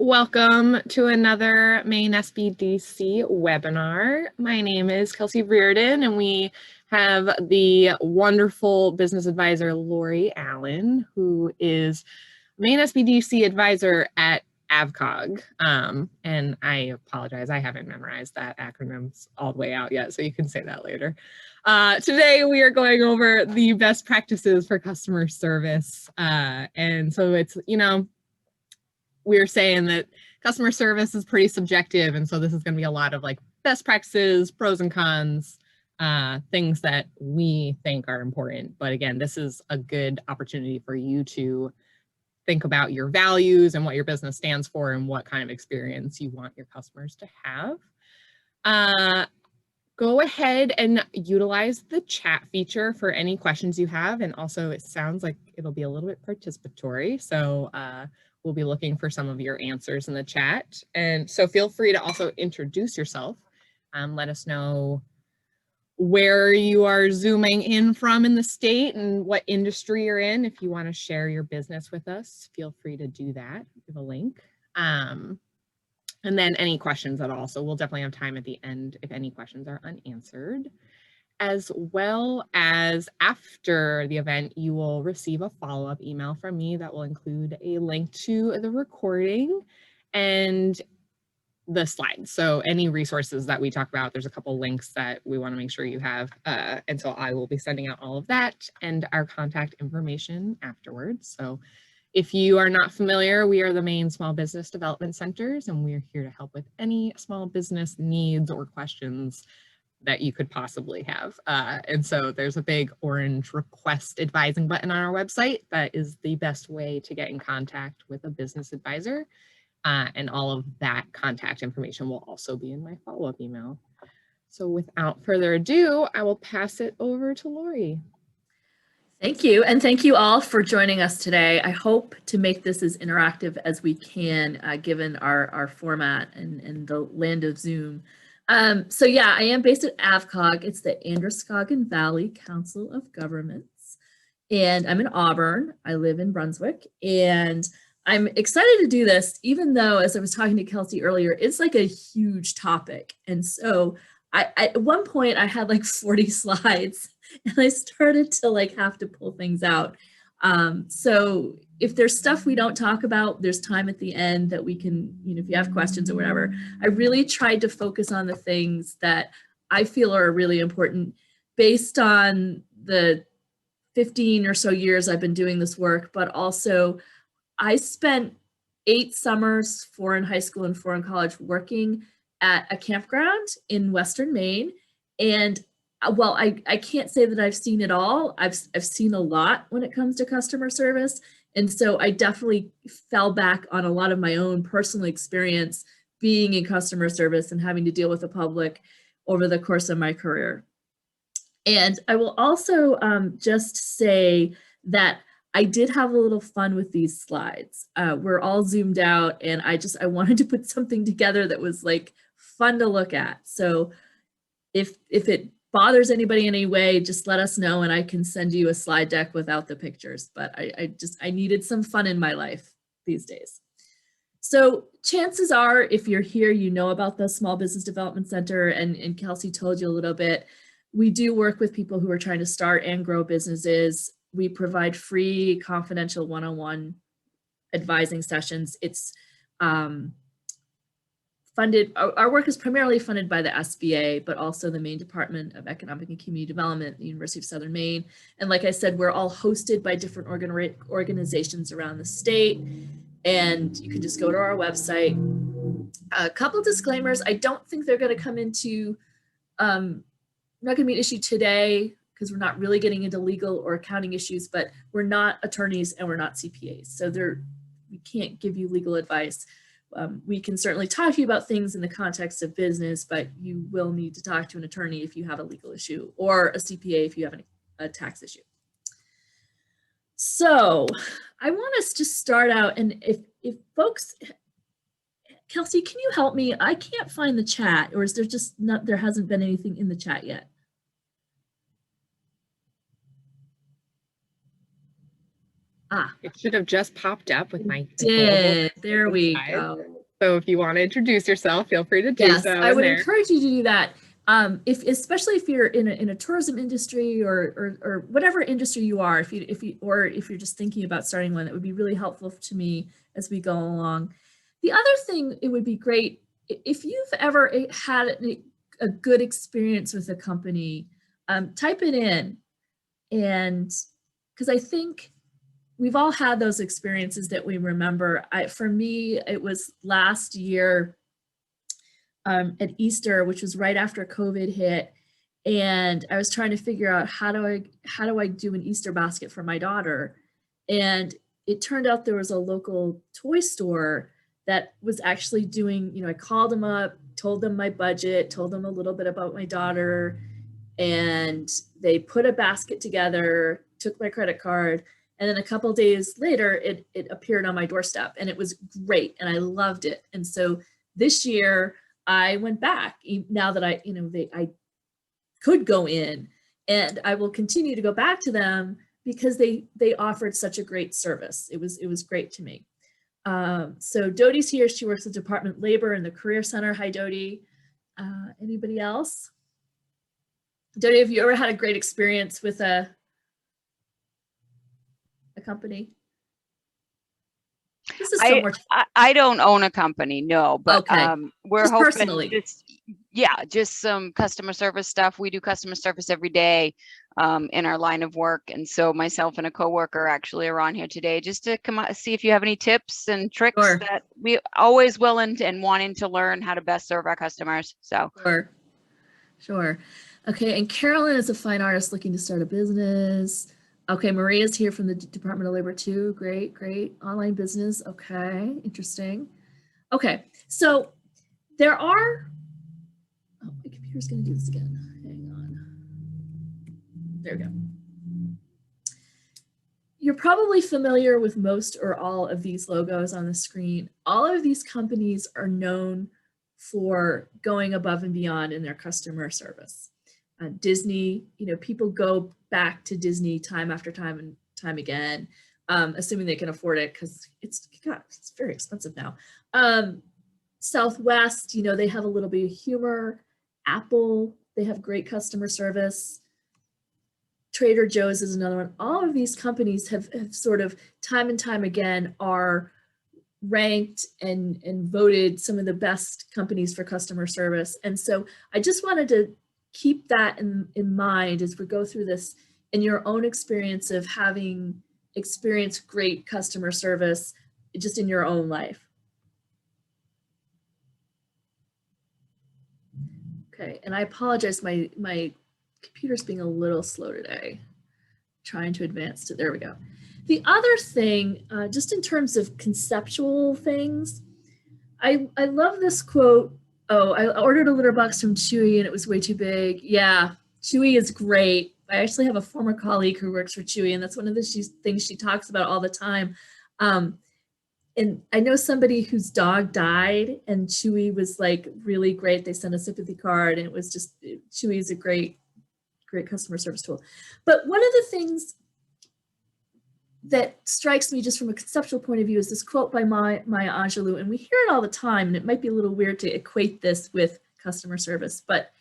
Welcome to another Maine SBDC webinar. My name is Kelsey Reardon, and we have the wonderful business advisor, Lori Allen, who is Maine SBDC advisor at AVCOG. And I apologize, I haven't memorized that acronyms all the way out yet, so you can say that later. Today, we are going over the best practices for customer service. And so it's, we're saying that customer service is pretty subjective, and so this is going to be a lot of like best practices, pros and cons, things that we think are important. But again, this is a good opportunity for you to think about your values and what your business stands for and what kind of experience you want your customers to have. Go ahead and utilize the chat feature for any questions you have. And also it sounds like it'll be a little bit participatory. So we'll be looking for some of your answers in the chat. And so feel free to also introduce yourself. Let us know where you are zooming in from in the state and what industry you're in. If you want to share your business with us, feel free to do that. Give a link. And then any questions at all. So we'll definitely have time at the end if any questions are unanswered. As well as after the event, you will receive a follow-up email from me that will include a link to the recording and the slides. So any resources that we talk about, there's a couple links that we want to make sure you have. And so I will be sending out all of that and our contact information afterwards. So if you are not familiar, we are the Maine Small Business Development Centers, and we're here to help with any small business needs or questions that you could possibly have. And so there's a big orange request advising button on our website. That is the best way to get in contact with a business advisor. And all of that contact information will also be in my follow-up email. So without further ado, I will pass it over to Lori. Thank you. And thank you all for joining us today. I hope to make this as interactive as we can, given our format and the land of Zoom. So yeah, I am based at AVCOG. It's the Androscoggin Valley Council of Governments. And I'm in Auburn. I live in Brunswick. And I'm excited to do this, even though, as I was talking to Kelsey earlier, it's like a huge topic. And so at one point I had like 40 slides and I started to like have to pull things out. So if there's stuff we don't talk about, there's time at the end that we can, if you have questions or whatever. I really tried to focus on the things that I feel are really important based on the 15 or so years I've been doing this work, but also I spent 8 summers, 4 in high school and 4 in college, working at a campground in Western Maine. And while I can't say that I've seen it all, I've seen a lot when it comes to customer service. And so I definitely fell back on a lot of my own personal experience being in customer service and having to deal with the public over the course of my career. And I will also just say that I did have a little fun with these slides. We're all zoomed out, and I wanted to put something together that was like fun to look at. So if it bothers anybody in any way, just let us know and I can send you a slide deck without the pictures. But I needed some fun in my life these days. So chances are, if you're here, you know about the Small Business Development Center, and Kelsey told you a little bit. We do work with people who are trying to start and grow businesses. We provide free, confidential one-on-one advising sessions. It's funded, our work is primarily funded by the SBA, but also the Maine Department of Economic and Community Development, the University of Southern Maine. And like I said, we're all hosted by different organizations around the state. And you can just go to our website. A couple disclaimers. I don't think they're going to come into, not going to be an issue today, because we're not really getting into legal or accounting issues, but we're not attorneys and we're not CPAs. So we can't give you legal advice. We can certainly talk to you about things in the context of business, but you will need to talk to an attorney if you have a legal issue, or a CPA if you have a tax issue. So I want us to start out, and if folks, Kelsey, can you help me? I can't find the chat, or is there just not, there hasn't been anything in the chat yet? It should have just popped up with my. Did. There we go. So if you want to introduce yourself, feel free to do Yes, so. I would encourage you to do that. Especially if you're in a tourism industry or whatever industry you are, if you're just thinking about starting one, it would be really helpful to me as we go along. The other thing, it would be great if you've ever had a good experience with a company, type it in, and because I think we've all had those experiences that we remember. For me, it was last year at Easter, which was right after COVID hit, and I was trying to figure out how do I do an Easter basket for my daughter, and it turned out there was a local toy store that was actually doing, I called them up, told them my budget, told them a little bit about my daughter, and they put a basket together, took my credit card, and then a couple days later it appeared on my doorstep, and it was great and I loved it. And so this year I went back, now that I could go in, and I will continue to go back to them because they offered such a great service. It was great to me. So Dodie's here. She works at Department of Labor in the Career Center. Hi, Dodie. Anybody else? Dodie, have you ever had a great experience with a company? This is so much. I don't own a company, no, but okay. We're just hoping personally. just some customer service stuff. We do customer service every day in our line of work, and so myself and a coworker actually are on here today just to come out, see if you have any tips and tricks. Sure. That we always willing and wanting to learn how to best serve our customers. So sure. Okay, and Carolyn is a fine artist looking to start a business. Okay, Maria's here from the Department of Labor too. Great. Online business. Okay, interesting. Okay, so there are, my computer's gonna do this again. Hang on. There we go. You're probably familiar with most or all of these logos on the screen. All of these companies are known for going above and beyond in their customer service. Disney, people go back to Disney time after time and time again, assuming they can afford it, because it's very expensive now. Southwest, they have a little bit of humor. Apple, they have great customer service. Trader Joe's is another one. All of these companies have sort of time and time again are ranked and voted some of the best companies for customer service. And so I just wanted to keep that in mind as we go through this, in your own experience of having experienced great customer service just in your own life. Okay, and I apologize, my computer's being a little slow today. Trying to advance to, there we go. The other thing, just in terms of conceptual things, I love this quote. Oh, I ordered a litter box from Chewy and it was way too big. Yeah, Chewy is great. I actually have a former colleague who works for Chewy, and that's one of the things she talks about all the time. And I know somebody whose dog died, and Chewy was like really great. They sent a sympathy card, and it was just, Chewy is a great customer service tool. But one of the things that strikes me just from a conceptual point of view is this quote by Maya Angelou, and we hear it all the time, and it might be a little weird to equate this with customer service, but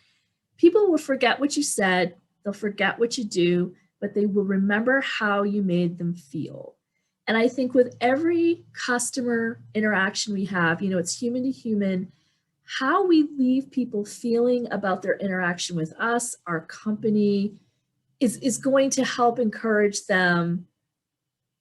people will forget what you said, they'll forget what you do, but they will remember how you made them feel. And I think with every customer interaction we have, it's human to human, how we leave people feeling about their interaction with us, our company, is going to help encourage them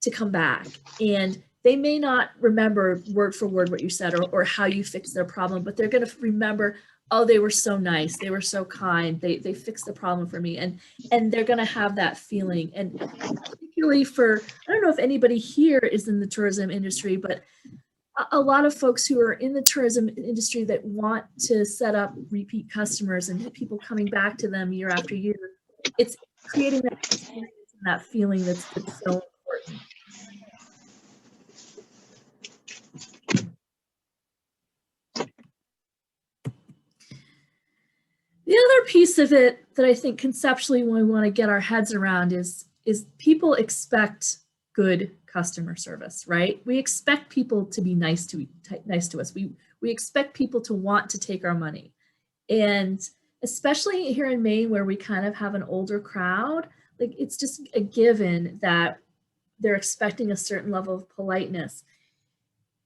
to come back. And they may not remember word for word what you said or how you fixed their problem, but they're going to remember, oh, they were so nice, they were so kind, they fixed the problem for me, and they're going to have that feeling. And particularly for, I don't know if anybody here is in the tourism industry, but a lot of folks who are in the tourism industry that want to set up repeat customers and people coming back to them year after year, it's creating that experience and that feeling that's so important. The other piece of it that I think conceptually we want to get our heads around is people expect good customer service, right? We expect people to be nice to us. We expect people to want to take our money. And especially here in Maine, where we kind of have an older crowd, like it's just a given that they're expecting a certain level of politeness.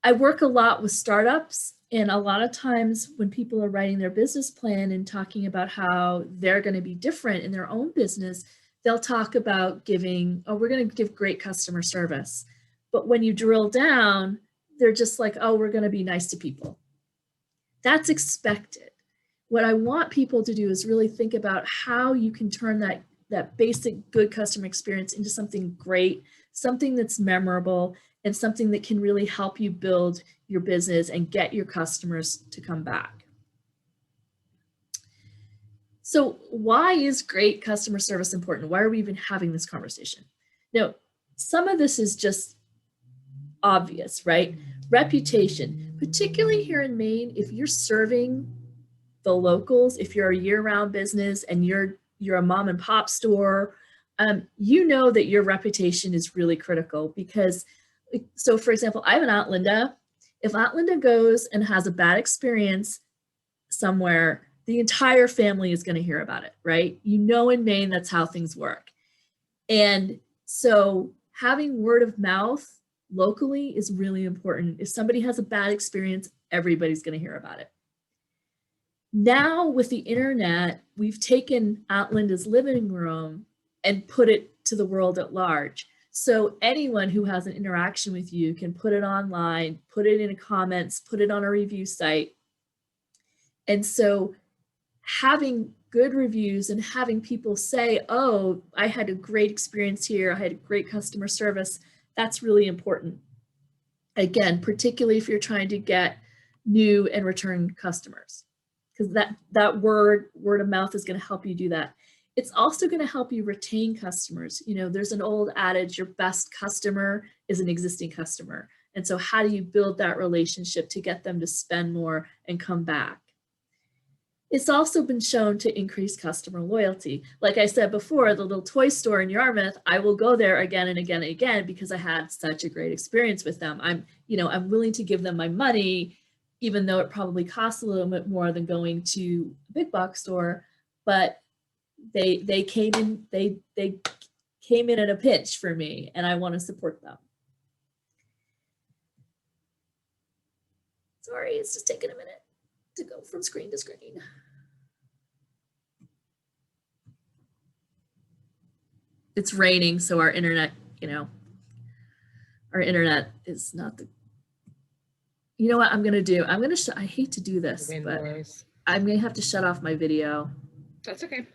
I work a lot with startups, and a lot of times when people are writing their business plan and talking about how they're going to be different in their own business, they'll talk about giving, oh, we're going to give great customer service. But when you drill down, they're just like, oh, we're going to be nice to people. That's expected. What I want people to do is really think about how you can turn that basic good customer experience into something great, something that's memorable, and something that can really help you build your business and get your customers to come back. So why is great customer service important? Why are we even having this conversation? Now, some of this is just obvious, right? Reputation, particularly here in Maine, if you're serving the locals, if you're a year-round business and you're a mom and pop store, you know that your reputation is really critical because, so for example, I have an Aunt Linda. If Aunt Linda goes and has a bad experience somewhere, the entire family is going to hear about it, right? You know, in Maine, that's how things work. And so having word of mouth locally is really important. If somebody has a bad experience, everybody's going to hear about it. Now with the internet, we've taken Aunt Linda's living room and put it to the world at large. So anyone who has an interaction with you can put it online, put it in comments, put it on a review site. And so having good reviews and having people say, oh, I had a great experience here, I had a great customer service, that's really important. Again, particularly if you're trying to get new and return customers, because that word of mouth is going to help you do that. It's also going to help you retain customers. You know, there's an old adage, your best customer is an existing customer. And so how do you build that relationship to get them to spend more and come back? It's also been shown to increase customer loyalty. Like I said before, the little toy store in Yarmouth, I will go there again and again and again because I had such a great experience with them. I'm willing to give them my money, even though it probably costs a little bit more than going to a big box store, but they came in at a pinch for me, and I want to support them. Sorry, it's just taking a minute to go from screen to screen. It's raining, so our internet, our internet is not the. You know what I'm gonna do? I hate to do this, but I'm gonna have to shut off my video. That's okay.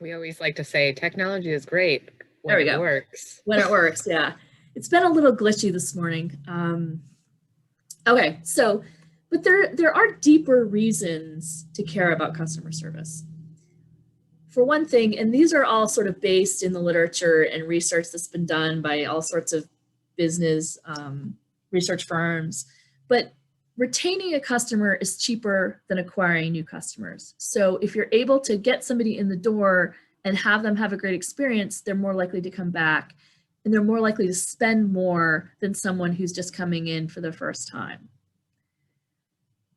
We always like to say technology is great when it works. When it works, yeah. It's been a little glitchy this morning. Okay, so, but there are deeper reasons to care about customer service. For one thing, and these are all sort of based in the literature and research that's been done by all sorts of business research firms, but retaining a customer is cheaper than acquiring new customers. So if you're able to get somebody in the door and have them have a great experience, they're more likely to come back, and they're more likely to spend more than someone who's just coming in for the first time.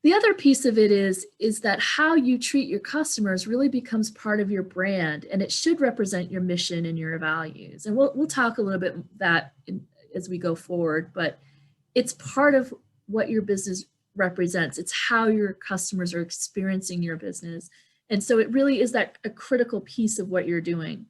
The other piece of it is that how you treat your customers really becomes part of your brand, and it should represent your mission and your values. And we'll talk a little bit that as we go forward, but it's part of what your business represents. It's how your customers are experiencing your business. And so it really is that a critical piece of what you're doing.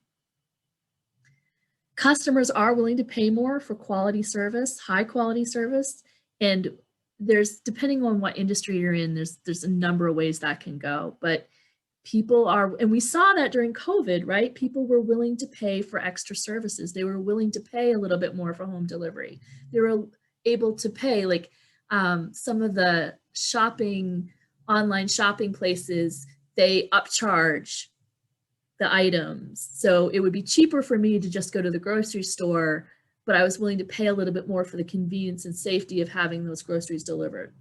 Customers are willing to pay more for quality service, high quality service, and there's, depending on what industry you're in, there's a number of ways that can go, but people are, and we saw that during COVID, right? People were willing to pay for extra services. They were willing to pay a little bit more for home delivery. They were able to pay, like some of the online shopping places, they upcharge the items. So it would be cheaper for me to just go to the grocery store, but I was willing to pay a little bit more for the convenience and safety of having those groceries delivered.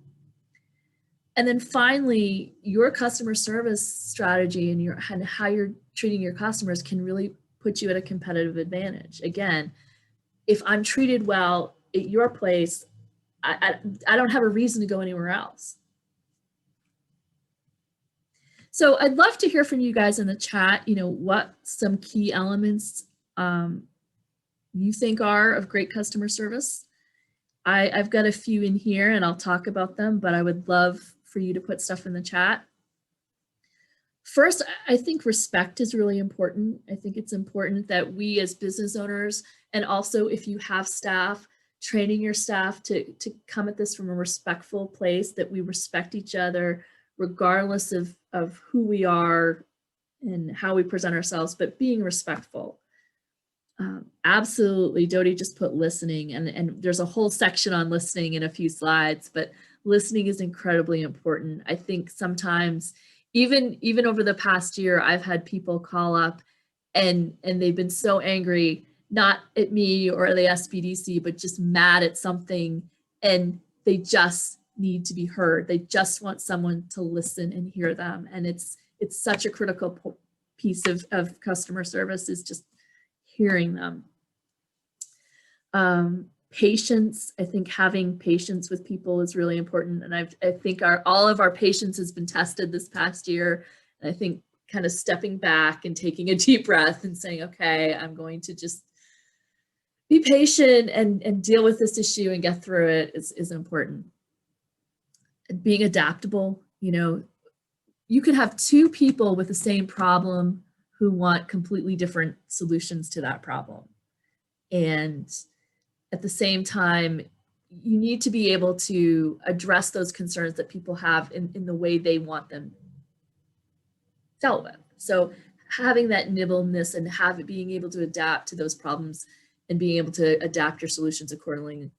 And then finally, your customer service strategy and how you're treating your customers can really put you at a competitive advantage. Again, if I'm treated well at your place, I don't have a reason to go anywhere else. So I'd love to hear from you guys in the chat, what some key elements you think are of great customer service. I've got a few in here and I'll talk about them, but I would love for you to put stuff in the chat. First, I think respect is really important. I think it's important that we as business owners, and also if you have staff, training your staff to come at this from a respectful place, that we respect each other regardless of who we are and how we present ourselves, but being respectful. Absolutely, Dodie just put listening, and there's a whole section on listening in a few slides, but listening is incredibly important. I think sometimes, even over the past year, I've had people call up and they've been so angry, not at me or the SBDC, but just mad at something, and they just need to be heard. They just want someone to listen and hear them, and it's such a critical piece of customer service, is just hearing them. Patience, I think having patience with people is really important. And I think all of our patience has been tested this past year. And I think kind of stepping back and taking a deep breath and saying, okay, I'm going to just be patient and deal with this issue and get through it is important. Being adaptable, you could have two people with the same problem who want completely different solutions to that problem. And at the same time, you need to be able to address those concerns that people have in the way they want them dealt with. So having that nimbleness and being able to adapt to those problems and being able to adapt your solutions accordingly.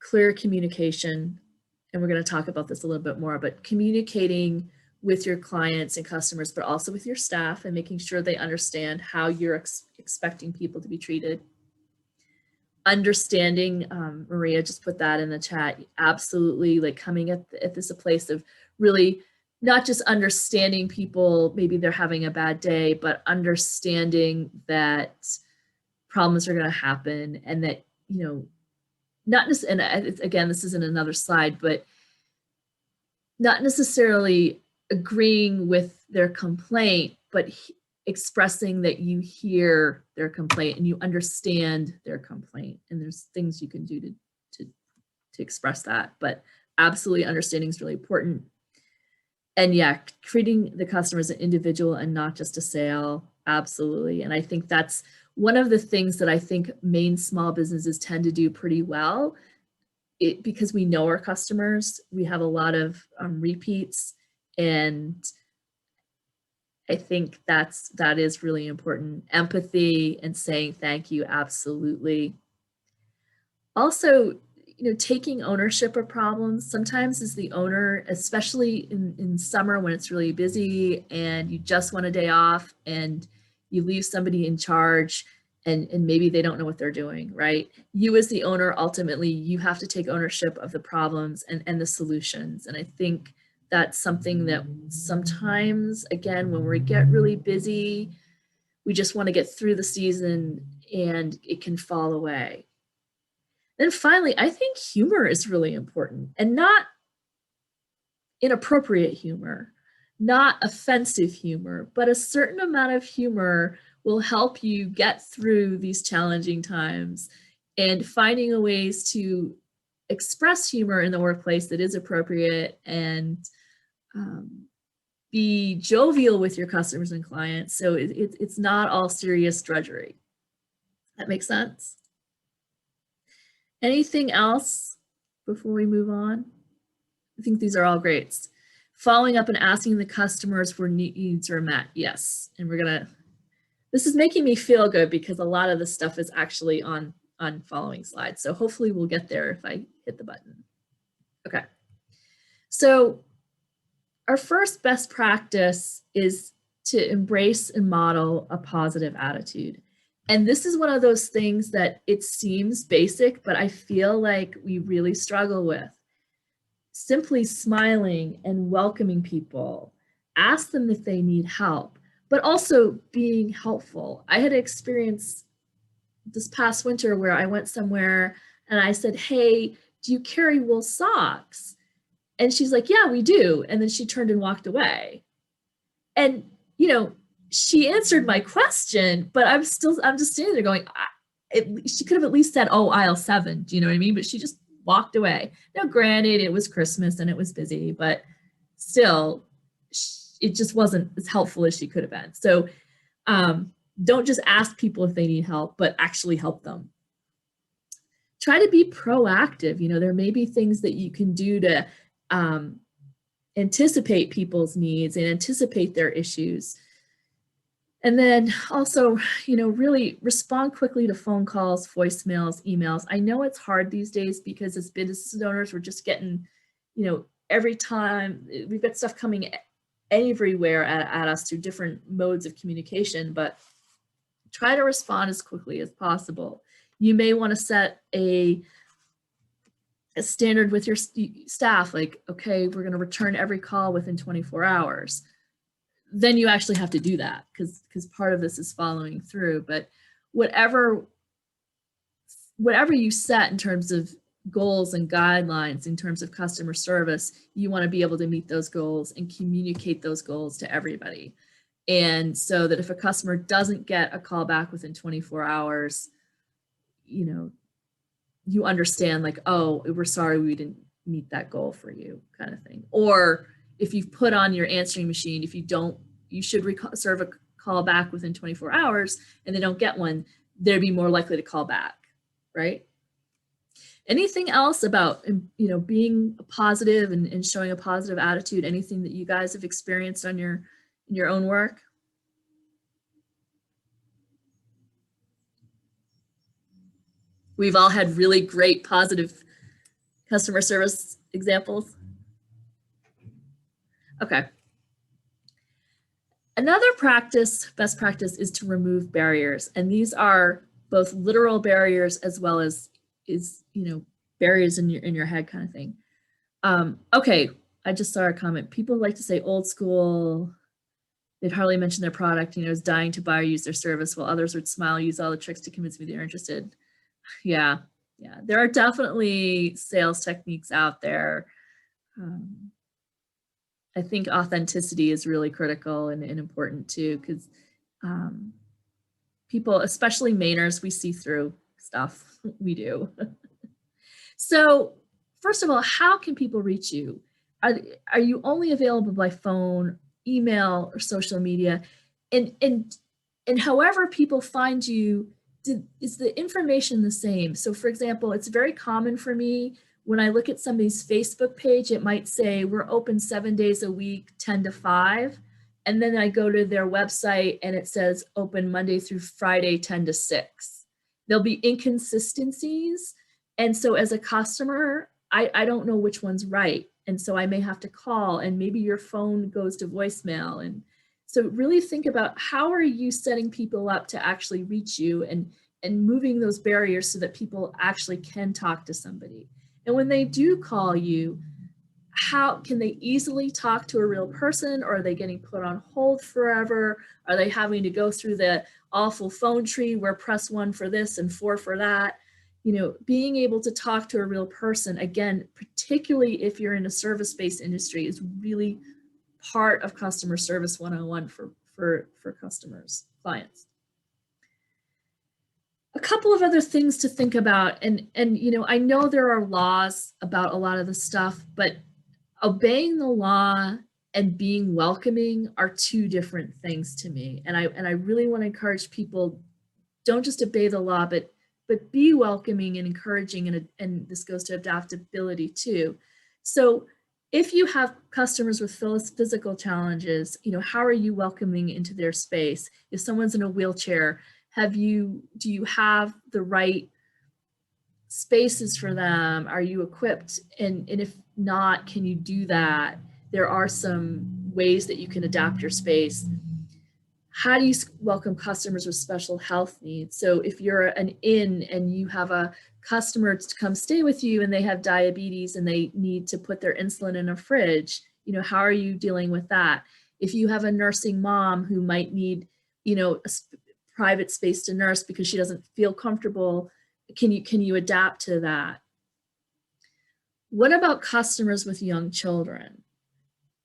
Clear communication, and we're going to talk about this a little bit more, but communicating with your clients and customers, but also with your staff, and making sure they understand how you're expecting people to be treated. Understanding, Maria just put that in the chat, absolutely, like coming at this a place of really not just understanding people, maybe they're having a bad day, but understanding that problems are going to happen, and that, not just, and again, this isn't another slide, but not necessarily agreeing with their complaint, but expressing that you hear their complaint and you understand their complaint, and there's things you can do to express that, but absolutely understanding is really important. And yeah, treating the customer as an individual and not just a sale, absolutely. And I think that's one of the things that I think Maine small businesses tend to do pretty well, because we know our customers, we have a lot of repeats, and I think that is really important. Empathy and saying thank you, absolutely. Also, taking ownership of problems. Sometimes as the owner, especially in summer when it's really busy and you just want a day off and you leave somebody in charge and maybe they don't know what they're doing, right? You as the owner, ultimately, you have to take ownership of the problems and the solutions. And I think that's something that sometimes, again, when we get really busy, we just want to get through the season and it can fall away. Then finally, I think humor is really important, and not inappropriate humor, not offensive humor, but a certain amount of humor will help you get through these challenging times, and finding a ways to express humor in the workplace that is appropriate, and be jovial with your customers and clients. So it's not all serious drudgery. That makes sense? Anything else before we move on? I think these are all great. Following up and asking the customers where needs are met. Yes, and this is making me feel good because a lot of the stuff is actually on following slides. So hopefully we'll get there if I hit the button. Okay, so our first best practice is to embrace and model a positive attitude. And this is one of those things that it seems basic, but I feel like we really struggle with. Simply smiling and welcoming people, ask them if they need help, but also being helpful. I had an experience this past winter where I went somewhere and I said, hey, do you carry wool socks? And she's like, yeah, we do. And then she turned and walked away. And, you know, she answered my question, but I'm just standing there going, she could have at least said, oh, aisle 7. Do you know what I mean? But she just walked away. Now, granted, it was Christmas and it was busy, but still, it just wasn't as helpful as she could have been. So don't just ask people if they need help, but actually help them. Try to be proactive. You know, there may be things that you can do to anticipate people's needs and anticipate their issues. And then also, you know, really respond quickly to phone calls, voicemails, emails. I know it's hard these days because as business owners, we're just getting, you know, every time we've got stuff coming everywhere at us through different modes of communication, but try to respond as quickly as possible. You may want to set a standard with your staff, like, okay, we're going to return every call within 24 hours. Then you actually have to do that because part of this is following through. But whatever you set in terms of goals and guidelines in terms of customer service, you want to be able to meet those goals and communicate those goals to everybody. And so that if a customer doesn't get a call back within 24 hours, you know, you understand like, oh, we're sorry we didn't meet that goal for you, kind of thing. Or if you've put on your answering machine, if you don't, you should serve a call back within 24 hours and they don't get one, they'd be more likely to call back, right? Anything else about, you know, being positive and showing a positive attitude, anything that you guys have experienced on in your own work? We've all had really great positive customer service examples. Okay. Another best practice is to remove barriers. And these are both literal barriers as well as you know, barriers in your head kind of thing. Okay, I just saw a comment. People like to say old school. They'd hardly mention their product, you know, is dying to buy or use their service, while others would smile, use all the tricks to convince me they're interested. Yeah. There are definitely sales techniques out there. I think authenticity is really critical and important too, because people, especially Mainers, we see through stuff. We do. So first of all, how can people reach you? Are you only available by phone, email, or social media? And however people find you, is the information the same? So for example, it's very common for me when I look at somebody's Facebook page, it might say we're open 7 days a week, 10 to 5. And then I go to their website and it says open Monday through Friday, 10 to 6. There'll be inconsistencies. And so as a customer, I don't know which one's right. And so I may have to call and maybe your phone goes to voicemail. And so really think about how are you setting people up to actually reach you and moving those barriers so that people actually can talk to somebody. And when they do call you, how can they easily talk to a real person, or are they getting put on hold forever? Are they having to go through the awful phone tree where press 1 for this and 4 for that? You know, being able to talk to a real person, again, particularly if you're in a service-based industry, is really part of customer service 101 for customers, clients. A couple of other things to think about, and you know, I know there are laws about a lot of this stuff, but obeying the law and being welcoming are two different things to me. And I really want to encourage people, don't just obey the law, but be welcoming and encouraging, and this goes to adaptability too. So if you have customers with physical challenges, you know, how are you welcoming into their space? If someone's in a wheelchair, do you have the right spaces for them? Are you equipped? And if not, can you do that? There are some ways that you can adapt your space. How do you welcome customers with special health needs? So if you're an inn and you have a customer to come stay with you and they have diabetes and they need to put their insulin in a fridge, you know, how are you dealing with that? If you have a nursing mom who might need, you know, a private space to nurse because she doesn't feel comfortable, can you adapt to that? What about customers with young children?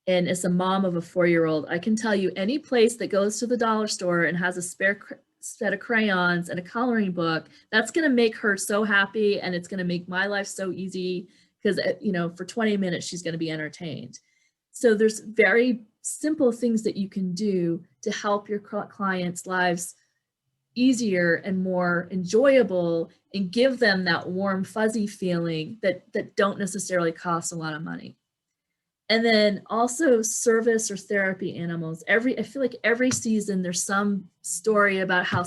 And as a mom of a 4-year-old, I can tell you any place that goes to the dollar store and has a spare set of crayons and a coloring book, that's going to make her so happy, and it's going to make my life so easy because, you know, for 20 minutes she's going to be entertained. So there's very simple things that you can do to help your clients' lives easier and more enjoyable, and give them that warm, fuzzy feeling that don't necessarily cost a lot of money. And then also service or therapy animals. I feel like every season there's some story about how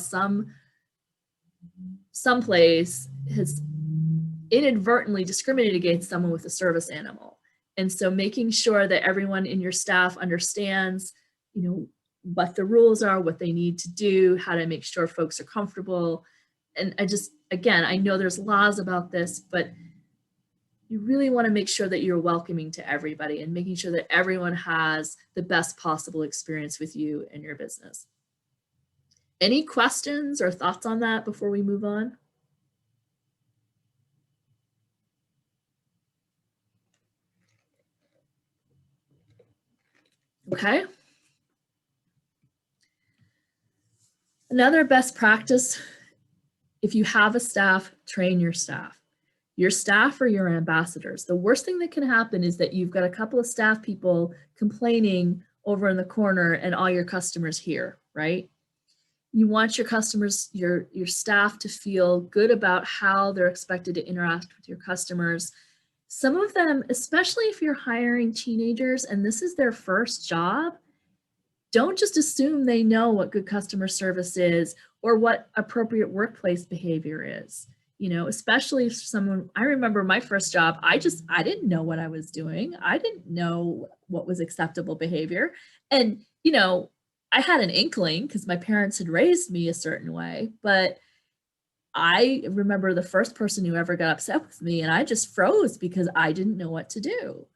someplace has inadvertently discriminated against someone with a service animal. And so making sure that everyone in your staff understands, you know, what the rules are, what they need to do, how to make sure folks are comfortable. And again, I know there's laws about this, but you really want to make sure that you're welcoming to everybody and making sure that everyone has the best possible experience with you and your business. Any questions or thoughts on that before we move on? Okay. Another best practice, if you have a staff, train your staff. Your staff are your ambassadors. The worst thing that can happen is that you've got a couple of staff people complaining over in the corner and all your customers hear, right? You want your customers, your staff to feel good about how they're expected to interact with your customers. Some of them, especially if you're hiring teenagers and this is their first job, don't just assume they know what good customer service is or what appropriate workplace behavior is. You know, especially if someone, I remember my first job, I didn't know what I was doing. I didn't know what was acceptable behavior. And, you know, I had an inkling because my parents had raised me a certain way, but I remember the first person who ever got upset with me and I just froze because I didn't know what to do.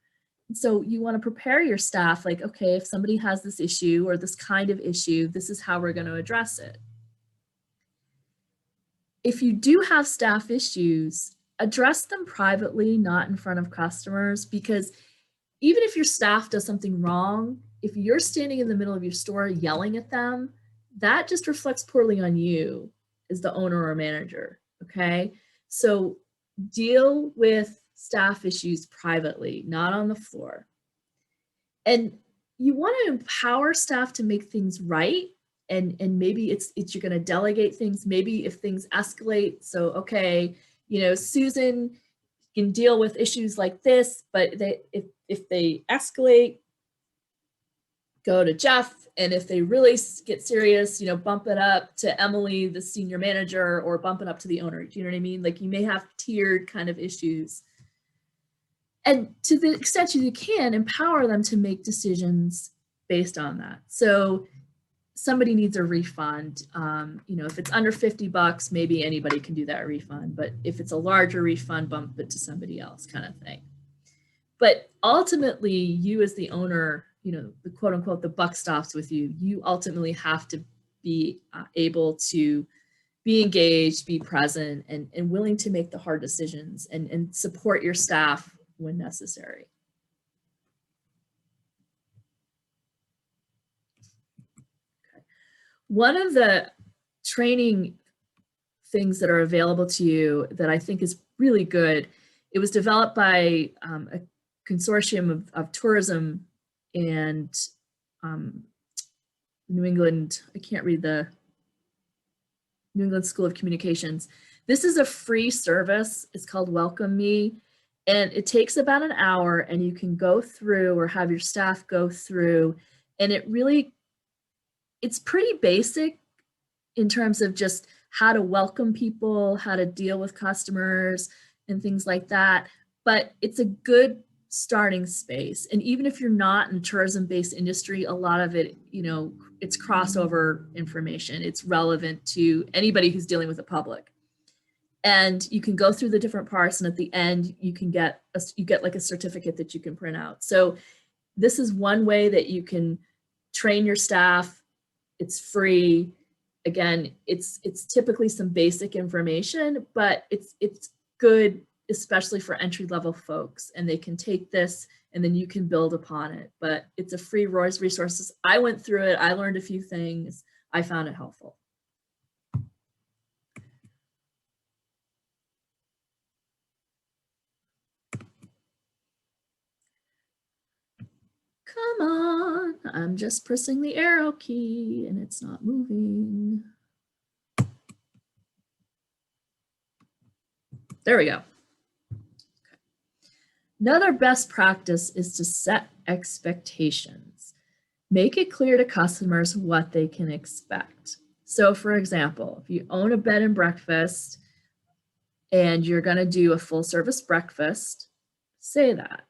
And so you want to prepare your staff like, okay, if somebody has this issue or this kind of issue, this is how we're going to address it. If you do have staff issues, address them privately, not in front of customers, because even if your staff does something wrong, if you're standing in the middle of your store yelling at them, that just reflects poorly on you as the owner or manager, okay? So deal with staff issues privately, not on the floor. And you want to empower staff to make things right. And maybe it's you're going to delegate things. Maybe if things escalate, so okay, you know, Susan can deal with issues like this, but if they escalate, go to Jeff, and if they really get serious, you know, bump it up to Emily, the senior manager, or bump it up to the owner. Do you know what I mean? Like you may have tiered kind of issues, and to the extent you can, empower them to make decisions based on that. So somebody needs a refund, you know, if it's under $50, maybe anybody can do that refund. But if it's a larger refund, bump it to somebody else kind of thing. But ultimately, you as the owner, you know, the quote unquote, the buck stops with you. You ultimately have to be able to be engaged, be present, and willing to make the hard decisions and support your staff when necessary. One of the training things that are available to you that I think is really good, it was developed by a consortium of tourism and New England, I can't read the New England School of Communications. This is a free service. It's called Welcome Me. And it takes about an hour and you can go through or have your staff go through, and it's pretty basic in terms of just how to welcome people, how to deal with customers and things like that. But it's a good starting space. And even if you're not in a tourism-based industry, a lot of it, you know, it's crossover information. It's relevant to anybody who's dealing with the public. And you can go through the different parts, and at the end, you get like a certificate that you can print out. So this is one way that you can train your staff. It's free. Again, it's typically some basic information, but it's good, especially for entry-level folks, and they can take this and then you can build upon it. But it's a free resources. I went through it. I learned a few things. I found it helpful. Come on, I'm just pressing the arrow key and it's not moving. There we go. Okay. Another best practice is to set expectations. Make it clear to customers what they can expect. So for example, if you own a bed and breakfast and you're going to do a full service breakfast, say that.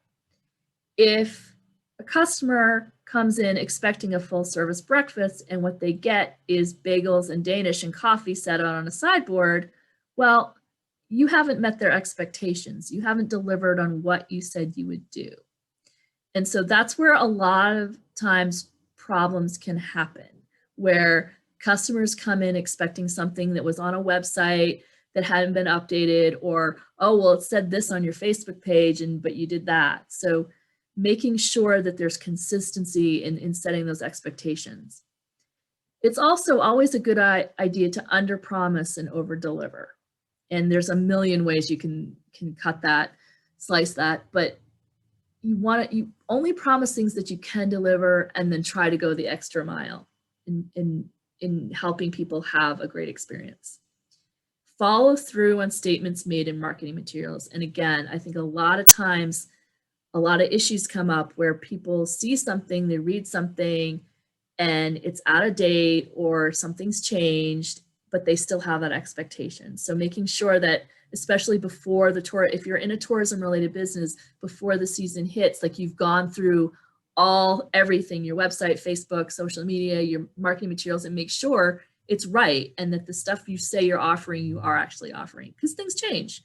If a customer comes in expecting a full service breakfast and what they get is bagels and Danish and coffee set out on a sideboard, well, you haven't met their expectations. You haven't delivered on what you said you would do. And so that's where a lot of times problems can happen, where customers come in expecting something that was on a website that hadn't been updated, or, oh, well, it said this on your Facebook page, but you did that. So making sure that there's consistency in setting those expectations. It's also always a good idea to under-promise and over-deliver. And there's a million ways you can cut that, slice that, but you only promise things that you can deliver and then try to go the extra mile in helping people have a great experience. Follow through on statements made in marketing materials. And again, I think a lot of times, a lot of issues come up where people see something, they read something, and it's out of date or something's changed, but they still have that expectation. So making sure that, especially before the tour, if you're in a tourism related business, before the season hits, like you've gone through everything, your website, Facebook, social media, your marketing materials, and make sure it's right. And that the stuff you say you're offering, you are actually offering, because things change,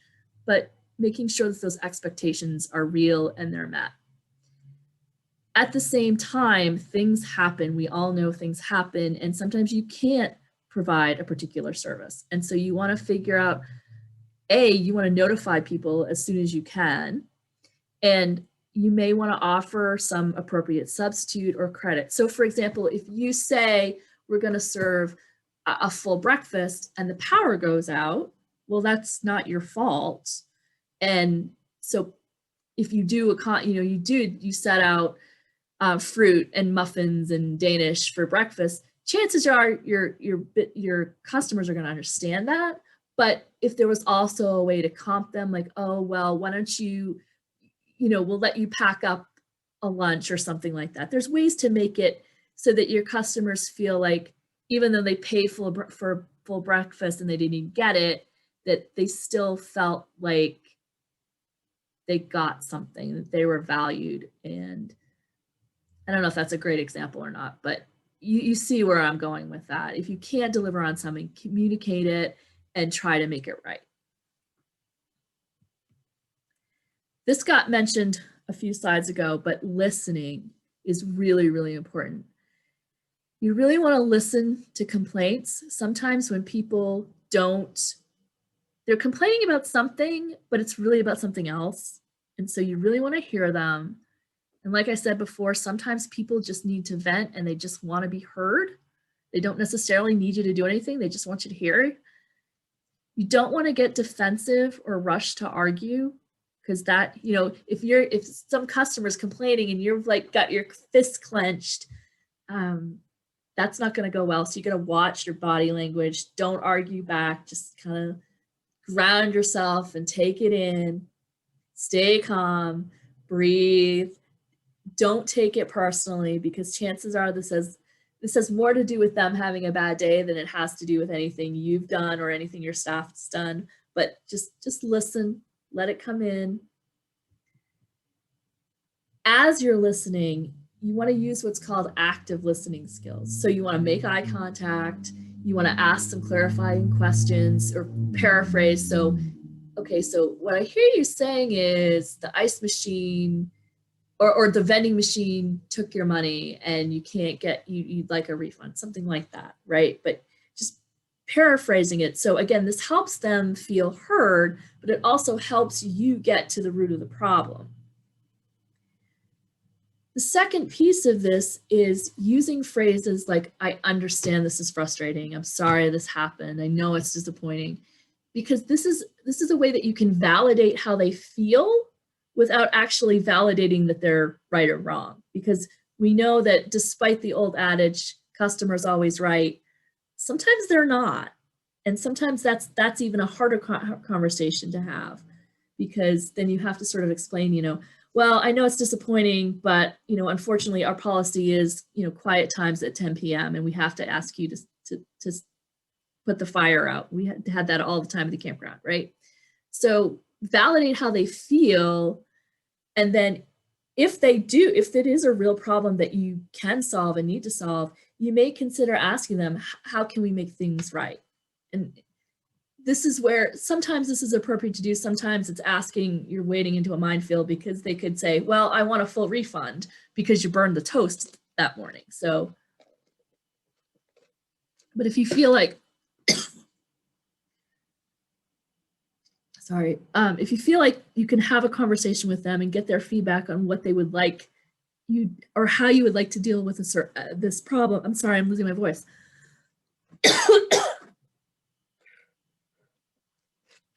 but making sure that those expectations are real and they're met. At the same time, things happen. We all know things happen, and sometimes you can't provide a particular service. And so you want to figure out, you want to notify people as soon as you can, and you may want to offer some appropriate substitute or credit. So for example, if you say we're going to serve a full breakfast and the power goes out, well, that's not your fault. And so if you do you set out fruit and muffins and Danish for breakfast, chances are your customers are going to understand that. But if there was also a way to comp them, like, oh, well, why don't we'll let you pack up a lunch or something like that. There's ways to make it so that your customers feel like, even though they paid for full breakfast and they didn't even get it, that they still felt like they got something, that they were valued. And I don't know if that's a great example or not, but you see where I'm going with that. If you can't deliver on something, communicate it and try to make it right. This got mentioned a few slides ago, but listening is really, really important. You really want to listen to complaints. Sometimes when people they're complaining about something, but it's really about something else. And so you really want to hear them. And like I said before, sometimes people just need to vent and they just want to be heard. They don't necessarily need you to do anything. They just want you to hear. You don't want to get defensive or rush to argue, because that, if some customer's complaining and you've like got your fist clenched, that's not going to go well. So you got to watch your body language. Don't argue back. Just kind of ground yourself and take it in. Stay calm, breathe. Don't take it personally, because chances are this has more to do with them having a bad day than it has to do with anything you've done or anything your staff's done. But just listen, let it come in. As you're listening, you want to use what's called active listening skills. So you want to make eye contact. You want to ask some clarifying questions or paraphrase. So, okay, so what I hear you saying is the ice machine or the vending machine took your money and you can't get, you'd like a refund, something like that, right? But just paraphrasing it. So again, this helps them feel heard, but it also helps you get to the root of the problem. The second piece of this is using phrases like, I understand this is frustrating. I'm sorry this happened. I know it's disappointing, because this is a way that you can validate how they feel without actually validating that they're right or wrong. Because we know that despite the old adage, customers always right, sometimes they're not. And sometimes that's even a harder conversation to have, because then you have to sort of explain, you know, well, I know it's disappointing, but, you know, unfortunately our policy is, you know, quiet times at 10 p.m. and we have to ask you to put the fire out. We had that all the time at the campground, right? So validate how they feel. And then if it is a real problem that you can solve and need to solve, you may consider asking them, how can we make things right? And this is where sometimes this is appropriate to do. Sometimes it's asking, you're wading into a minefield, because they could say, well, I want a full refund because you burned the toast that morning. So, but if you feel like, sorry, if you feel like you can have a conversation with them and get their feedback on what they would like you, or how you would like to deal with this problem. I'm sorry, I'm losing my voice.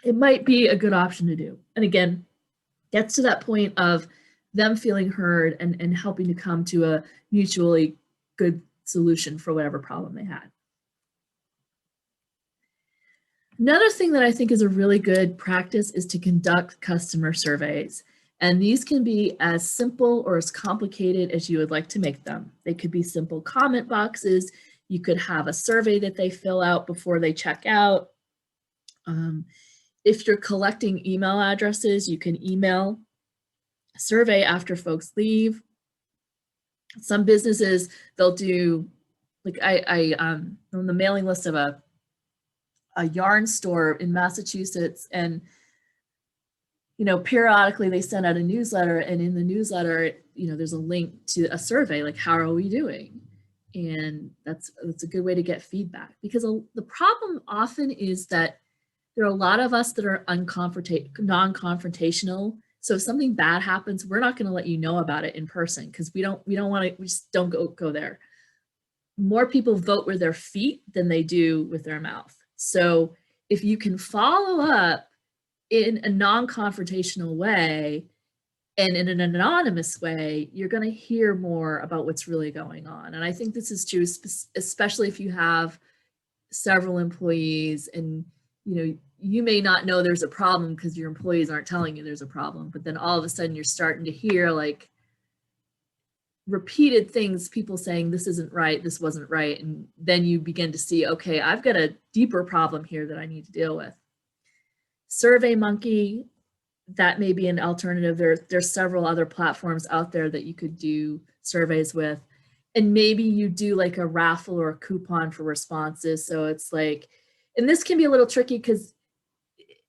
It might be a good option to do. And again, gets to that point of them feeling heard and helping to come to a mutually good solution for whatever problem they had. Another thing that I think is a really good practice is to conduct customer surveys. And these can be as simple or as complicated as you would like to make them. They could be simple comment boxes. You could have a survey that they fill out before they check out. If you're collecting email addresses, you can email a survey after folks leave. Some businesses, they'll do, like I'm on the mailing list of a yarn store in Massachusetts, and you know, periodically they send out a newsletter, and in the newsletter, you know, there's a link to a survey like, how are we doing? And that's a good way to get feedback, because the problem often is that there are a lot of us that are non-confrontational. So if something bad happens, we're not going to let you know about it in person, because we just don't go there. More people vote with their feet than they do with their mouth. So if you can follow up in a non-confrontational way and in an anonymous way, you're going to hear more about what's really going on. And I think this is true, especially if you have several employees, and you know, you may not know there's a problem because your employees aren't telling you there's a problem, but then all of a sudden you're starting to hear like repeated things, people saying this isn't right, this wasn't right, and then you begin to see, okay, I've got a deeper problem here that I need to deal with. SurveyMonkey, that may be an alternative. There's several other platforms out there that you could do surveys with, and maybe you do like a raffle or a coupon for responses. So it's like, and this can be a little tricky because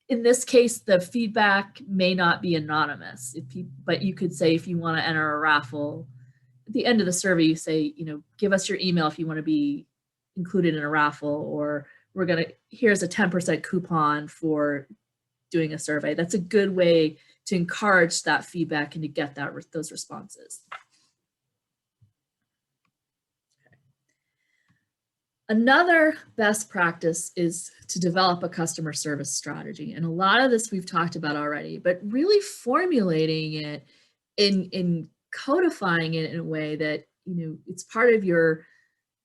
in this case, the feedback may not be anonymous, but you could say, if you want to enter a raffle, at the end of the survey, you say, you know, give us your email if you want to be included in a raffle, or here's a 10% coupon for doing a survey. That's a good way to encourage that feedback and to get those responses. Another best practice is to develop a customer service strategy. And a lot of this we've talked about already, but really formulating it in codifying it in a way that, you know, it's part of your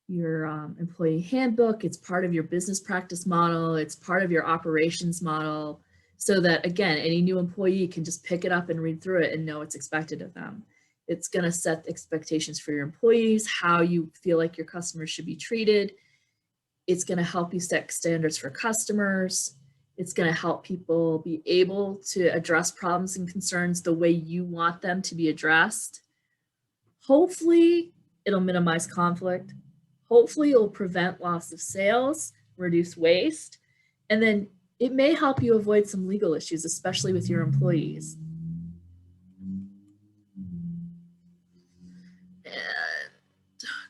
employee handbook, it's part of your business practice model, it's part of your operations model, so that, again, any new employee can just pick it up and read through it and know what's expected of them. It's going to set expectations for your employees, how you feel like your customers should be treated. It's going to help you set standards for customers. It's going to help people be able to address problems and concerns the way you want them to be addressed. Hopefully, it'll minimize conflict. Hopefully, it'll prevent loss of sales, reduce waste, and then it may help you avoid some legal issues, especially with your employees.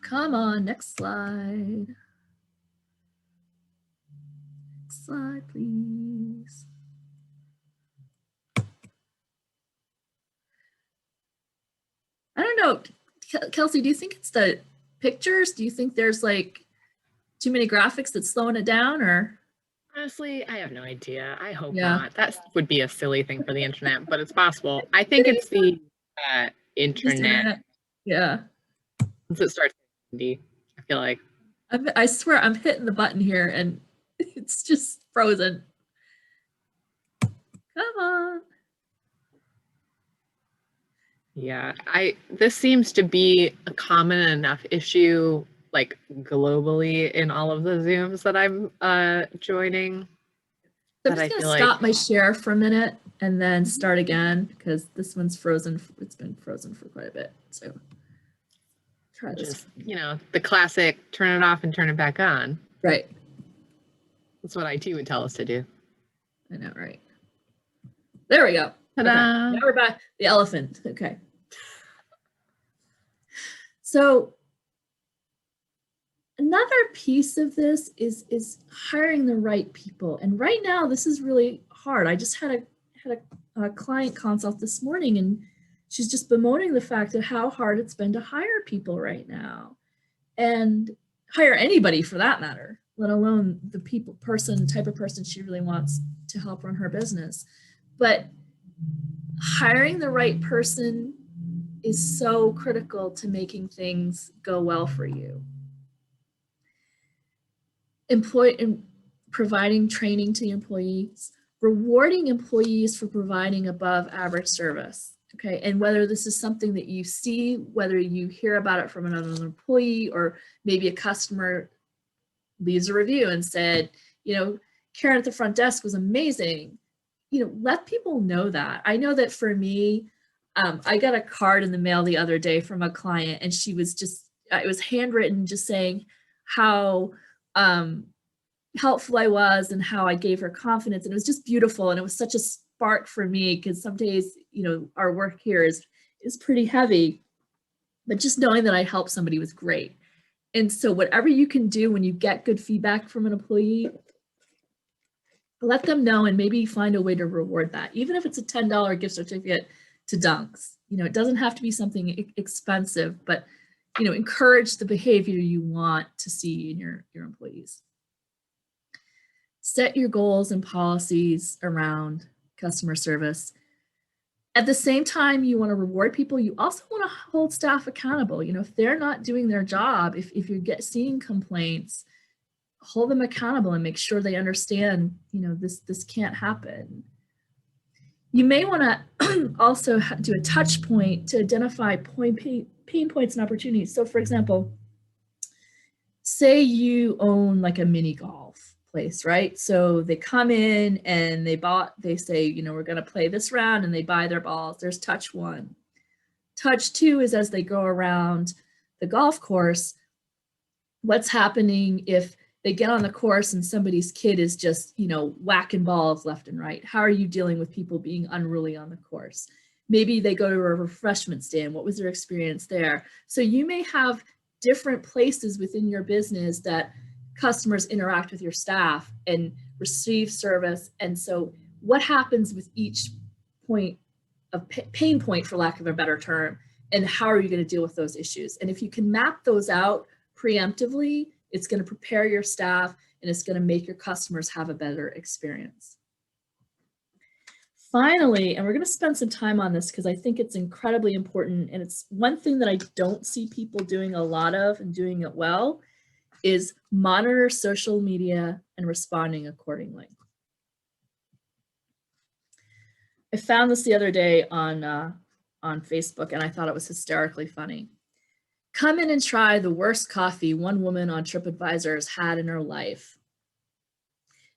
Come on, next slide. Next slide, please. I don't know, Kelsey, do you think it's the pictures? Do you think there's like too many graphics that's slowing it down, or? Honestly, I have no idea. I hope Yeah. not. That would be a silly thing for the internet, but it's possible. I think it's the Just internet. Yeah. Once it starts, I feel like. I swear I'm hitting the button here and it's just frozen. Come on. Yeah, this seems to be a common enough issue, like globally in all of the Zooms that I'm joining. I'm That I just gonna feel like stop my share for a minute and then start again because this one's frozen. It's been frozen for quite a bit. So try this. just, you know, the classic turn it off and turn it back on. Right. That's what IT would tell us to do. I know, right? There we go. Ta-da! Okay. Now we're back. The elephant. Okay. So another piece of this is hiring the right people. And right now, this is really hard. I just had a client consult this morning, and she's just bemoaning the fact of how hard it's been to hire people right now, and hire anybody for that matter, let alone the type of person she really wants to help run her business. But hiring the right person is so critical to making things go well for you. Providing training to the employees, rewarding employees for providing above average service. Okay, and whether this is something that you see, whether you hear about it from another employee, or maybe a customer leaves a review and said, you know, Karen at the front desk was amazing. You know, let people know that. I know that for me, I got a card in the mail the other day from a client, and she was just, it was handwritten, just saying how helpful I was and how I gave her confidence. And it was just beautiful. And it was such a spark for me, because some days, you know, our work here is pretty heavy, but just knowing that I helped somebody was great. And so whatever you can do when you get good feedback from an employee, let them know, and maybe find a way to reward that. Even if it's a $10 gift certificate to Dunks, you know, it doesn't have to be something expensive, but, you know, encourage the behavior you want to see in your employees. Set your goals and policies around customer service. At the same time, you want to reward people. You also want to hold staff accountable. You know, if they're not doing their job, if you're seeing complaints, hold them accountable and make sure they understand, you know, this can't happen. You may want to also do a touch point to identify pain points and opportunities. So for example, say you own like a mini golf place, right? So they come in and they say, you know, we're going to play this round, and they buy their balls. There's touch 1. Touch 2 is as they go around the golf course, what's happening if they get on the course and somebody's kid is just, you know, whacking balls left and right? How are you dealing with people being unruly on the course? Maybe they go to a refreshment stand. What was their experience there? So you may have different places within your business that customers interact with your staff and receive service. And so what happens with each point of pain point, for lack of a better term, and how are you going to deal with those issues? And if you can map those out preemptively, it's going to prepare your staff, and it's going to make your customers have a better experience. Finally, and we're going to spend some time on this because I think it's incredibly important, and it's one thing that I don't see people doing a lot of and doing it well, is monitor social media and responding accordingly. I found this the other day on Facebook, and I thought it was hysterically funny. Come in and try the worst coffee one woman on TripAdvisor has had in her life.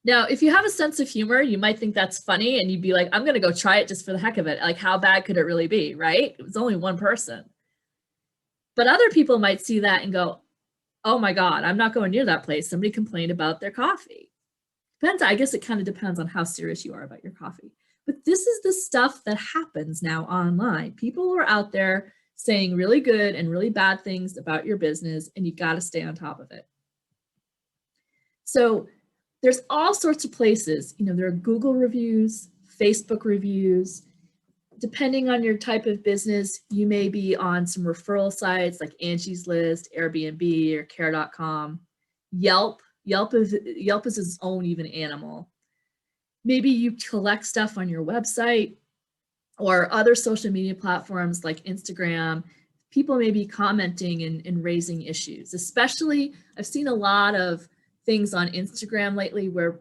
Now, if you have a sense of humor, you might think that's funny, and you'd be like, I'm going to go try it just for the heck of it. Like, how bad could it really be, right? It was only one person. But other people might see that and go, oh my God, I'm not going near that place. Somebody complained about their coffee. Depends, I guess it kind of depends on how serious you are about your coffee. But this is the stuff that happens now online. People are out there saying really good and really bad things about your business, and you got to stay on top of it. So there's all sorts of places, there are Google reviews, Facebook reviews. Depending on your type of business, you may be on some referral sites like Angie's List, Airbnb, or Care.com. Yelp is its own even animal. Maybe you collect stuff on your website or other social media platforms like Instagram. People may be commenting and raising issues. Especially, I've seen a lot of things on Instagram lately where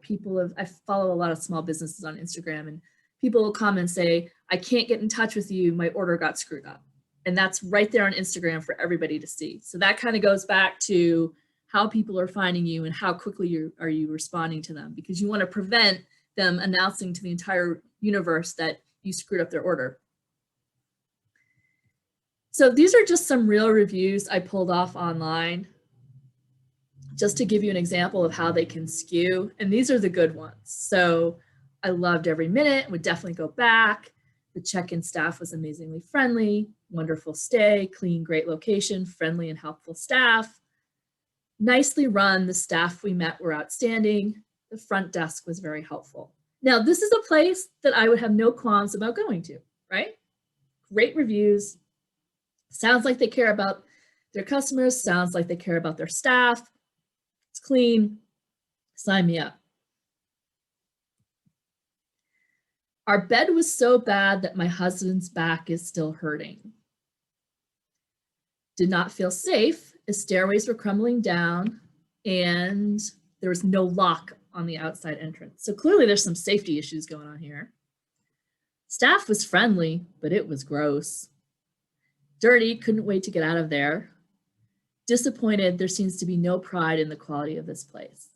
I follow a lot of small businesses on Instagram, and people will come and say, I can't get in touch with you, my order got screwed up. And that's right there on Instagram for everybody to see. So that kind of goes back to how people are finding you and how quickly are you responding to them, because you want to prevent them announcing to the entire universe that you screwed up their order. So these are just some real reviews I pulled off online, just to give you an example of how they can skew. And these are the good ones. So I loved every minute, would definitely go back. The check-in staff was amazingly friendly, wonderful stay, clean, great location, friendly and helpful staff. Nicely run, the staff we met were outstanding. The front desk was very helpful. Now, this is a place that I would have no qualms about going to, right? Great reviews. Sounds like they care about their customers. Sounds like they care about their staff. It's clean. Sign me up. Our bed was so bad that my husband's back is still hurting. Did not feel safe as stairways were crumbling down and there was no lock on the outside entrance. So clearly there's some safety issues going on here. Staff was friendly, but it was gross. Dirty, couldn't wait to get out of there. Disappointed, there seems to be no pride in the quality of this place.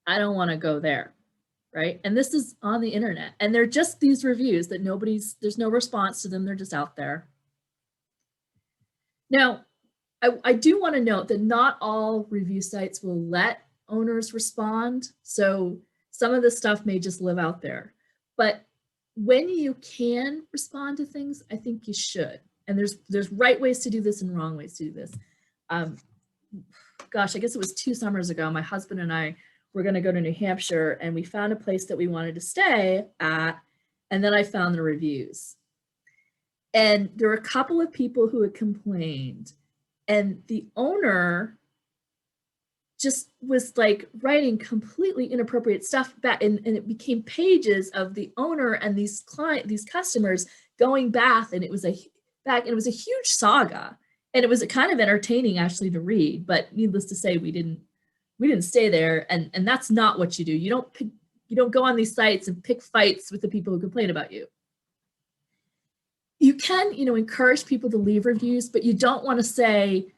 I don't want to go there, right? And this is on the internet. And they're just these reviews that there's no response to them. They're just out there. Now, I do want to note that not all review sites will let owners respond. So some of this stuff may just live out there. But when you can respond to things, I think you should. And there's right ways to do this and wrong ways to do this. Gosh, I guess it was 2 summers ago, my husband and I were going to go to New Hampshire, and we found a place that we wanted to stay at, and then I found the reviews. And there were a couple of people who had complained, and the owner just was like writing completely inappropriate stuff back, and it became pages of the owner and these customers going back, and it was a huge saga, and it was kind of entertaining actually to read. But needless to say, we didn't stay there, and that's not what you do. You don't go on these sites and pick fights with the people who complain about you. You can, encourage people to leave reviews, but you don't want to say,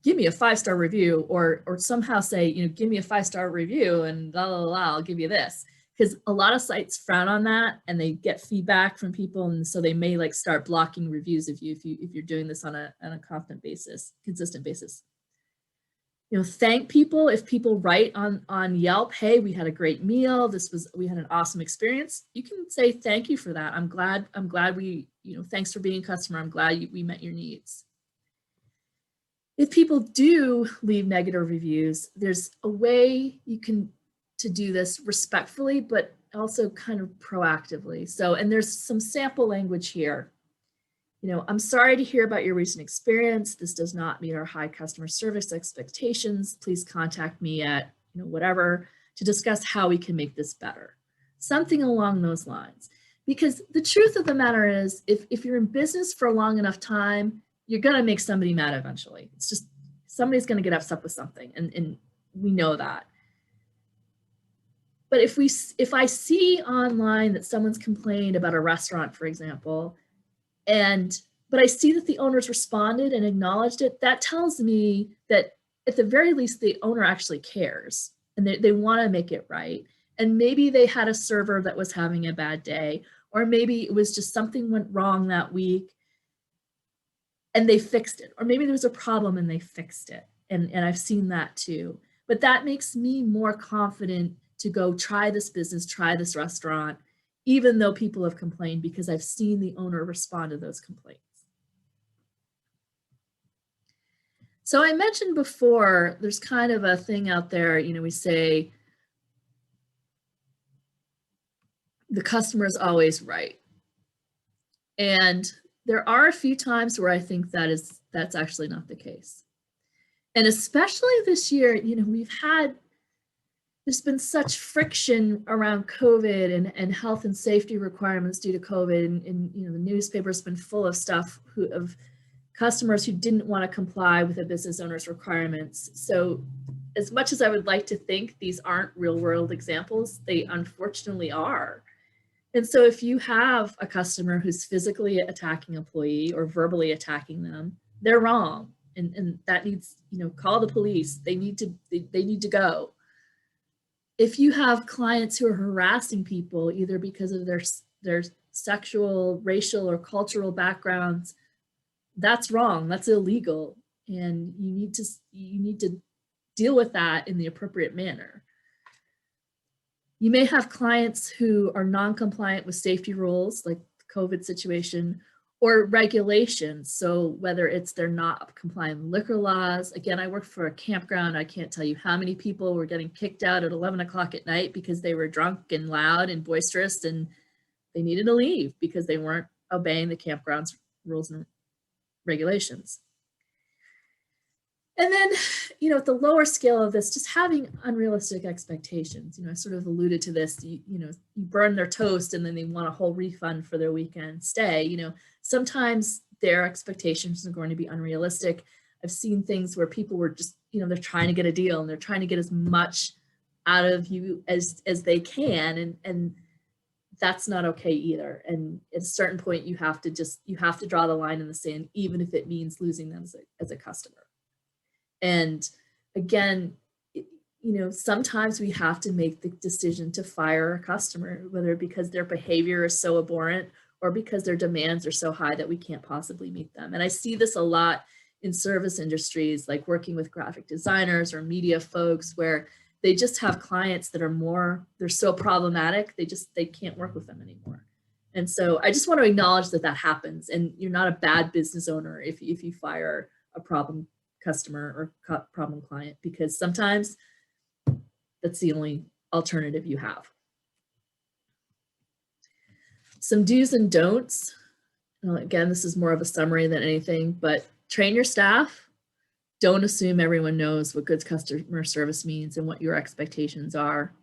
give me a 5-star review, or somehow say, give me a 5-star review and blah, blah, blah, I'll give you this. Because a lot of sites frown on that, and they get feedback from people, and so they may start blocking reviews of you if you're doing this on a consistent basis. Thank people. If people write on Yelp, hey, we had a great meal, we had an awesome experience, you can say thank you for that. I'm glad we, thanks for being a customer. I'm glad we met your needs. If people do leave negative reviews, there's a way to do this respectfully, but also kind of proactively. And there's some sample language here. I'm sorry to hear about your recent experience. This does not meet our high customer service expectations. Please contact me at, whatever, to discuss how we can make this better. Something along those lines. Because the truth of the matter is, if you're in business for a long enough time, you're going to make somebody mad eventually. It's just, somebody's going to get upset with something, and we know that. But if I see online that someone's complained about a restaurant, for example, but I see that the owners responded and acknowledged it, that tells me that at the very least, the owner actually cares, and they want to make it right. And maybe they had a server that was having a bad day, or maybe it was just something went wrong that week and they fixed it. Or maybe there was a problem and they fixed it. And I've seen that too. But that makes me more confident to go try this business, try this restaurant, even though people have complained, because I've seen the owner respond to those complaints. So I mentioned before, there's kind of a thing out there, you know, we say the customer is always right. And there are a few times where I think that's actually not the case. And especially this year, you know, there's been such friction around COVID and health and safety requirements due to COVID. And you know, the newspaper's been full of stuff of customers who didn't want to comply with a business owner's requirements. So as much as I would like to think these aren't real world examples, they unfortunately are. And so if you have a customer who's physically attacking an employee or verbally attacking them, they're wrong. And that needs, you know, call the police. They need to go. If you have clients who are harassing people, either because of their sexual, racial, or cultural backgrounds, that's wrong. That's illegal. And you need to deal with that in the appropriate manner. You may have clients who are non-compliant with safety rules, like the COVID situation, or regulations. So whether it's they're not compliant with liquor laws. Again, I work for a campground. I can't tell you how many people were getting kicked out at 11 o'clock at night because they were drunk and loud and boisterous, and they needed to leave because they weren't obeying the campground's rules and regulations. And then, you know, at the lower scale of this, just having unrealistic expectations. You know, I sort of alluded to this, you know, you burn their toast and then they want a whole refund for their weekend stay. You know, sometimes their expectations are going to be unrealistic. I've seen things where people were just, you know, they're trying to get a deal and they're trying to get as much out of you as they can. And that's not okay either. And at a certain point, you have to draw the line in the sand, even if it means losing them as a customer. And again, you know, sometimes we have to make the decision to fire a customer, whether because their behavior is so abhorrent or because their demands are so high that we can't possibly meet them. And I see this a lot in service industries, like working with graphic designers or media folks, where they just have clients that are they're so problematic, they can't work with them anymore. And so I just want to acknowledge that happens, and you're not a bad business owner if you fire a problem customer or problem client, because sometimes that's the only alternative you have. Some do's and don'ts. Again, this is more of a summary than anything, but train your staff. Don't assume everyone knows what good customer service means and what your expectations are.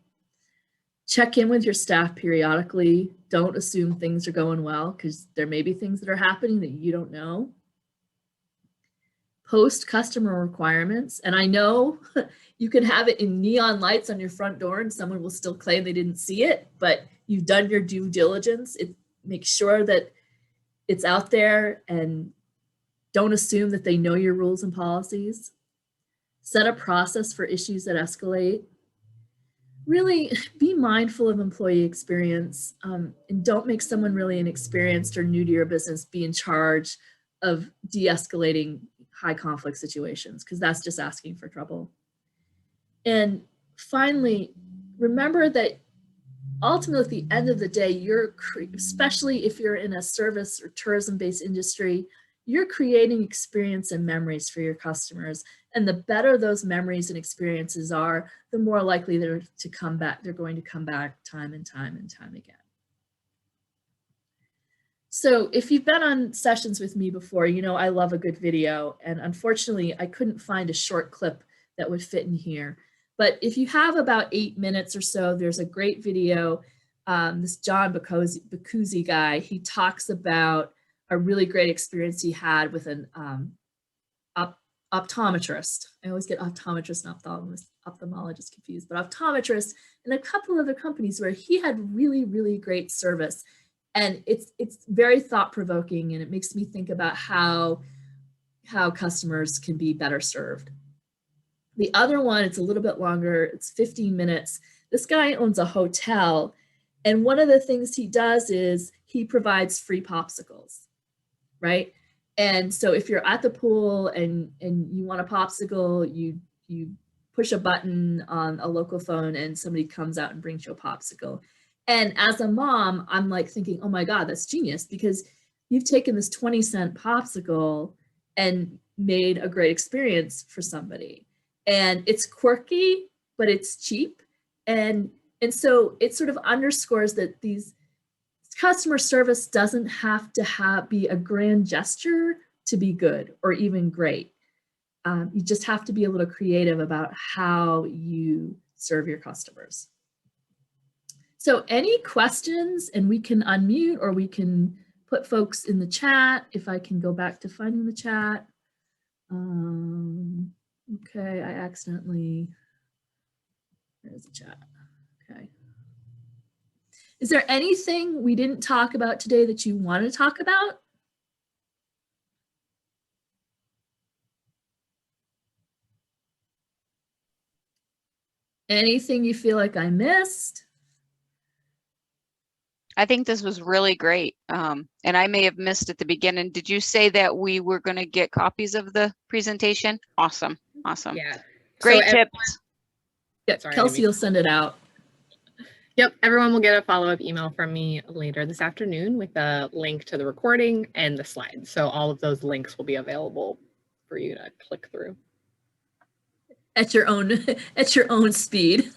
Check in with your staff periodically. Don't assume things are going well, because there may be things that are happening that you don't know. Post customer requirements. And I know you can have it in neon lights on your front door and someone will still claim they didn't see it, but you've done your due diligence. Make sure that it's out there, and don't assume that they know your rules and policies. Set a process for issues that escalate. Really be mindful of employee experience, and don't make someone really inexperienced or new to your business be in charge of de-escalating high conflict situations, because that's just asking for trouble. And finally, remember that ultimately at the end of the day, especially if you're in a service or tourism-based industry, you're creating experience and memories for your customers. And the better those memories and experiences are, the more likely they're going to come back time and time and time again. So if you've been on sessions with me before, you know I love a good video, and unfortunately I couldn't find a short clip that would fit in here. But if you have about 8 minutes or so, there's a great video. This John Bacuzzi guy, he talks about a really great experience he had with an optometrist. I always get optometrist and ophthalmologist confused, but optometrist, and a couple other companies where he had really, really great service. And it's very thought-provoking, and it makes me think about how customers can be better served. The other one, it's a little bit longer, it's 15 minutes. This guy owns a hotel, and one of the things he does is he provides free popsicles, right? And so if you're at the pool and you want a popsicle, you push a button on a local phone and somebody comes out and brings you a popsicle. And as a mom, I'm like thinking, oh my God, that's genius, because you've taken this 20-cent popsicle and made a great experience for somebody. And it's quirky, but it's cheap. And so it sort of underscores that these customer service doesn't have to be a grand gesture to be good or even great. You just have to be a little creative about how you serve your customers. So any questions, and we can unmute or we can put folks in the chat. If I can go back to finding the chat. Okay, I accidentally, there's the chat. Okay. Is there anything we didn't talk about today that you want to talk about? Anything you feel like I missed? I think this was really great. And I may have missed at the beginning. Did you say that we were going to get copies of the presentation? Awesome. Awesome. Yeah. Great So tips. Yeah, Sorry, Kelsey will send it out. Yep, everyone will get a follow-up email from me later this afternoon with a link to the recording and the slides. So all of those links will be available for you to click through. At your own speed.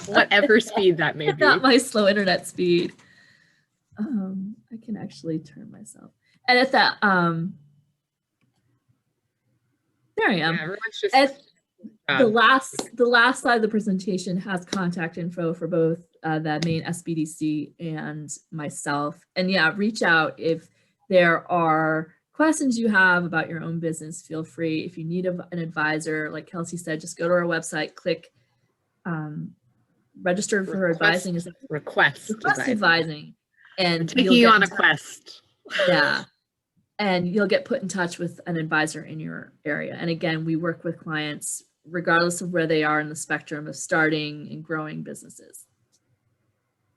Whatever speed that may be. Not my slow internet speed. I can actually turn myself. And at that, there I am. Yeah, everyone's just the last slide of the presentation has contact info for both the Maine SBDC and myself. And yeah, reach out if there are questions you have about your own business. Feel free. If you need an advisor, like Kelsey said, just go to our website, click register for her advising. Is request advising. And taking you on a quest. Yeah. And you'll get put in touch with an advisor in your area. And again, we work with clients regardless of where they are in the spectrum of starting and growing businesses.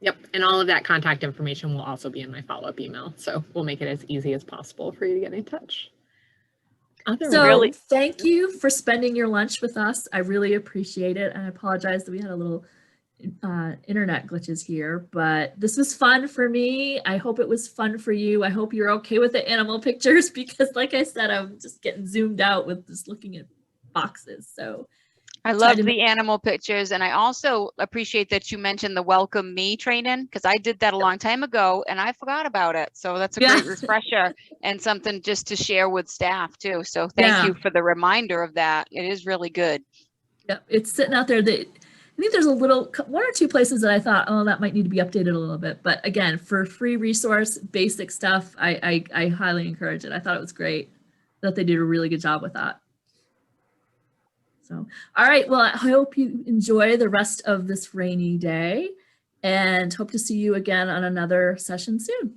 Yep. And all of that contact information will also be in my follow-up email. So we'll make it as easy as possible for you to get in touch. So thank you for spending your lunch with us. I really appreciate it. And I apologize that we had a little internet glitches here, but this was fun for me. I hope it was fun for you. I hope you're okay with the animal pictures because like I said, I'm just getting zoomed out with just looking at boxes. So I love the animal pictures. And I also appreciate that you mentioned the Welcome Me training because I did that a long time ago and I forgot about it. So that's a great refresher and something just to share with staff too. So thank you for the reminder of that. It is really good. Yep, it's sitting out there. I think there's one or two places that I thought, oh, that might need to be updated a little bit. But again, for free resource, basic stuff, I highly encourage it. I thought it was great that they did a really good job with that. So, all right. Well, I hope you enjoy the rest of this rainy day and hope to see you again on another session soon.